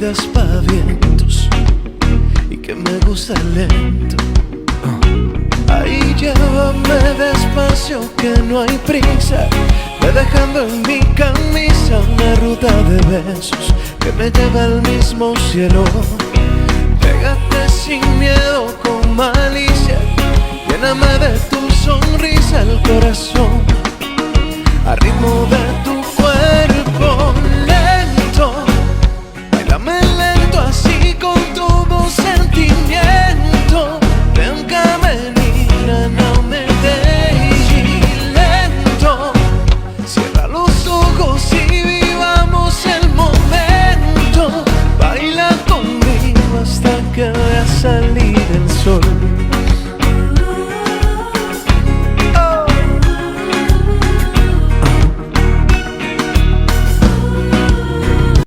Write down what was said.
de aspavientos y que me gusta lento. Ahí llévame despacio que no hay prisa, ve dejando en mi camisa una ruta de besos que me lleva al mismo cielo. Pégate sin miedo con malicia, lléname de tu sonrisa el corazón, a ritmo de tu